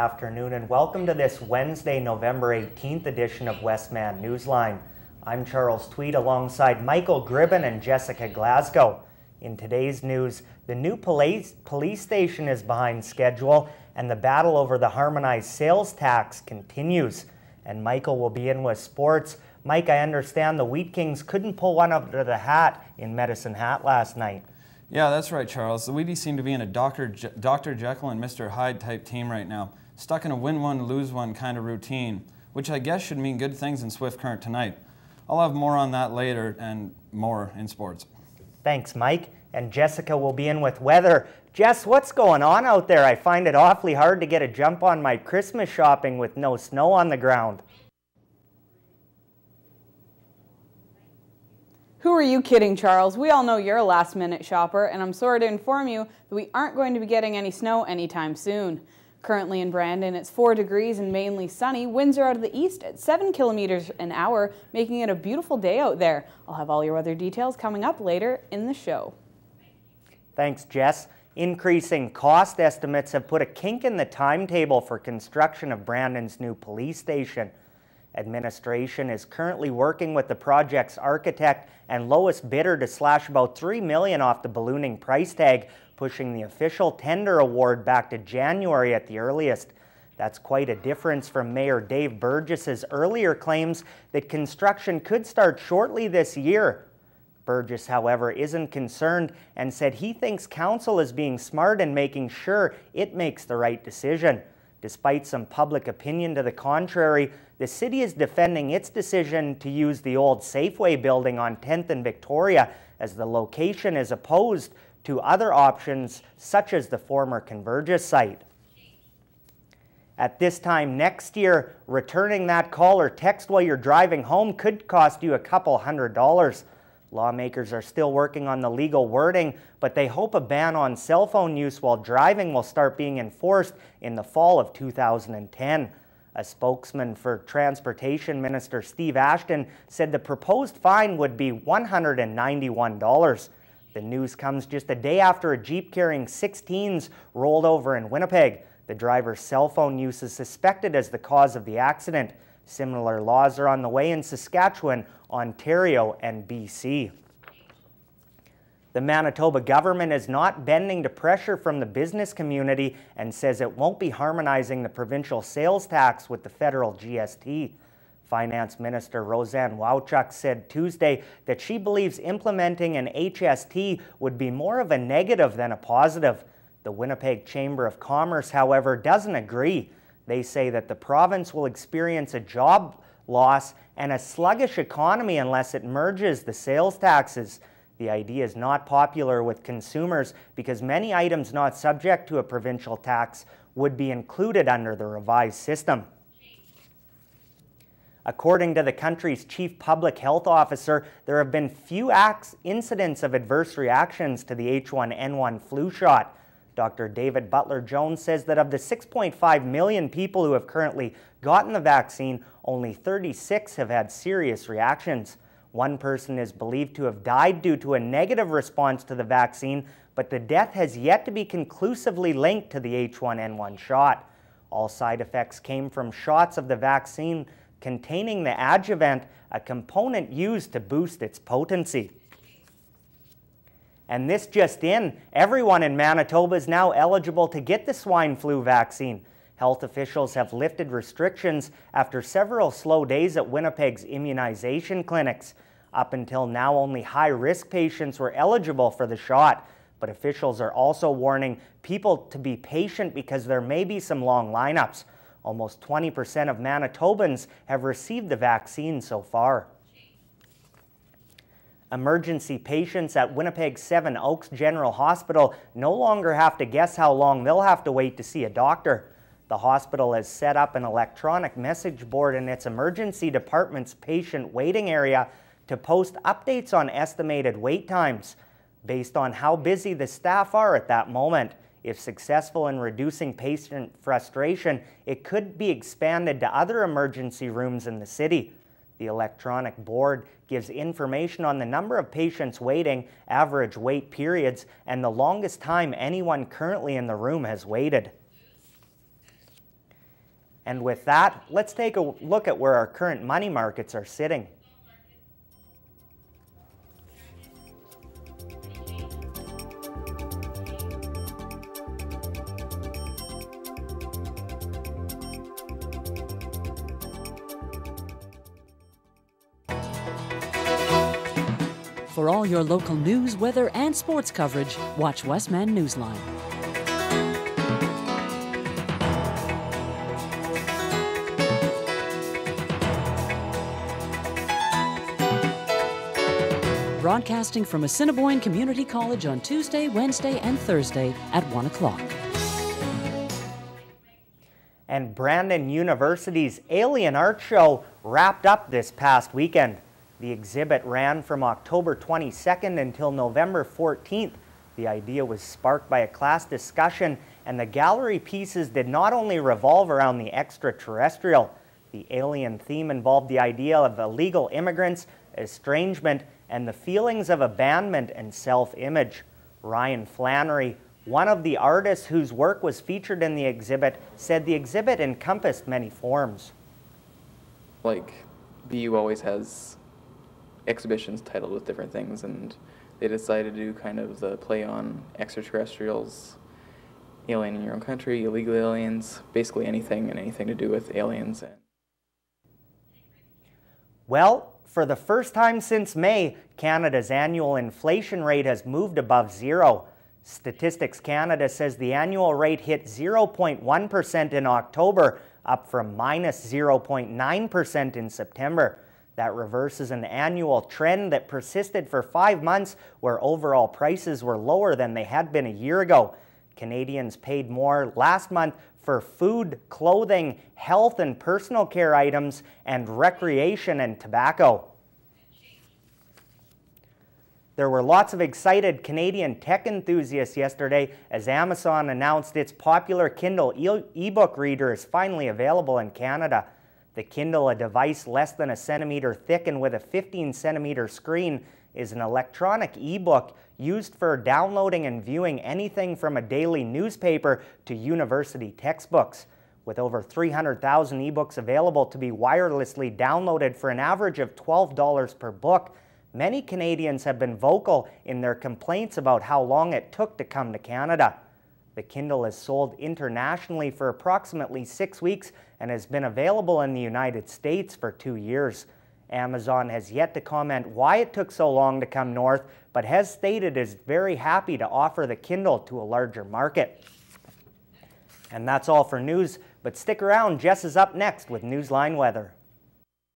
afternoon and welcome to this Wednesday, November 18th edition of Westman Newsline. I'm Charles Tweed alongside Michael Gribben and Jessica Glasgow. In today's news, the new police station is behind schedule and the battle over the harmonized sales tax continues. And Michael will be in with sports. Mike, I understand the Wheat Kings couldn't pull one out of the hat in Medicine Hat last night. Yeah, that's right, Charles. The Wheaties seem to be in a Dr. Jekyll and Mr. Hyde type team right now, stuck in a win one, lose one kind of routine, which I guess should mean good things in Swift Current tonight. I'll have more on that later and more in sports. Thanks, Mike. And Jessica will be in with weather. Jess, what's going on out there? I find it awfully hard to get a jump on my Christmas shopping with no snow on the ground. Who are you kidding, Charles? We all know you're a last-minute shopper, and I'm sorry to inform you that we aren't going to be getting any snow anytime soon. Currently in Brandon, it's 4 degrees and mainly sunny. Winds are out of the east at 7 kilometers an hour, making it a beautiful day out there. I'll have all your weather details coming up later in the show. Thanks, Jess. Increasing cost estimates have put a kink in the timetable for construction of Brandon's new police station. Administration is currently working with the project's architect and lowest bidder to slash about $3 million off the ballooning price tag, pushing the official tender award back to January at the earliest. That's quite a difference from Mayor Dave Burgess's earlier claims that construction could start shortly this year. Burgess, however, isn't concerned and said he thinks council is being smart and making sure it makes the right decision. Despite some public opinion to the contrary, the city is defending its decision to use the old Safeway building on 10th and Victoria as the location is opposed to other options such as the former Convergys site. At this time next year, returning that call or text while you're driving home could cost you a couple $100. Lawmakers are still working on the legal wording, but they hope a ban on cell phone use while driving will start being enforced in the fall of 2010. A spokesman for Transportation Minister Steve Ashton said the proposed fine would be $191. The news comes just a day after a Jeep carrying 6 teens rolled over in Winnipeg. The driver's cell phone use is suspected as the cause of the accident. Similar laws are on the way in Saskatchewan, Ontario, and BC. The Manitoba government is not bending to pressure from the business community and says it won't be harmonizing the provincial sales tax with the federal GST. Finance Minister Roseanne Wowchuk said Tuesday that she believes implementing an HST would be more of a negative than a positive. The Winnipeg Chamber of Commerce, however, doesn't agree. They say that the province will experience a job loss and a sluggish economy unless it merges the sales taxes. The idea is not popular with consumers because many items not subject to a provincial tax would be included under the revised system. According to the country's chief public health officer, there have been few incidents of adverse reactions to the H1N1 flu shot. Dr. David Butler-Jones says that of the 6.5 million people who have currently gotten the vaccine, only 36 have had serious reactions. One person is believed to have died due to a negative response to the vaccine, but the death has yet to be conclusively linked to the H1N1 shot. All side effects came from shots of the vaccine containing the adjuvant, a component used to boost its potency. And this just in, everyone in Manitoba is now eligible to get the swine flu vaccine. Health officials have lifted restrictions after several slow days at Winnipeg's immunization clinics. Up until now, only high-risk patients were eligible for the shot, but officials are also warning people to be patient because there may be some long lineups. Almost 20% of Manitobans have received the vaccine so far. Emergency patients at Winnipeg's Seven Oaks General Hospital no longer have to guess how long they'll have to wait to see a doctor. The hospital has set up an electronic message board in its emergency department's patient waiting area to post updates on estimated wait times based on how busy the staff are at that moment. If successful in reducing patient frustration, it could be expanded to other emergency rooms in the city. The electronic board gives information on the number of patients waiting, average wait periods, and the longest time anyone currently in the room has waited. And with that, let's take a look at where our current money markets are sitting. For all your local news, weather, and sports coverage, watch Westman Newsline. Broadcasting from Assiniboine Community College on Tuesday, Wednesday, and Thursday at 1 o'clock. And Brandon University's Alien Art Show wrapped up this past weekend. The exhibit ran from October 22nd until November 14th. The idea was sparked by a class discussion, and the gallery pieces did not only revolve around the extraterrestrial. The alien theme involved the idea of illegal immigrants, estrangement, and the feelings of abandonment and self-image. Ryan Flannery, one of the artists whose work was featured in the exhibit, said the exhibit encompassed many forms. Like, BU always has exhibitions titled with different things, and they decided to do kind of the play on extraterrestrials, alien in your own country, illegal aliens, basically anything and anything to do with aliens. Well, for the first time since May, Canada's annual inflation rate has moved above zero. Statistics Canada says the annual rate hit 0.1% in October, up from minus 0.9% in September. That reverses an annual trend that persisted for 5 months, where overall prices were lower than they had been a year ago. Canadians paid more last month for food, clothing, health and personal care items, and recreation and tobacco. There were lots of excited Canadian tech enthusiasts yesterday as Amazon announced its popular Kindle e-book reader is finally available in Canada. The Kindle, a device less than a centimeter thick and with a 15-centimeter screen, is an electronic e-book used for downloading and viewing anything from a daily newspaper to university textbooks. With over 300,000 ebooks available to be wirelessly downloaded for an average of $12 per book, many Canadians have been vocal in their complaints about how long it took to come to Canada. The Kindle is sold internationally for approximately 6 weeks and has been available in the United States for 2 years. Amazon has yet to comment why it took so long to come north, but has stated it is very happy to offer the Kindle to a larger market. And that's all for news, but stick around, Jess is up next with Newsline Weather.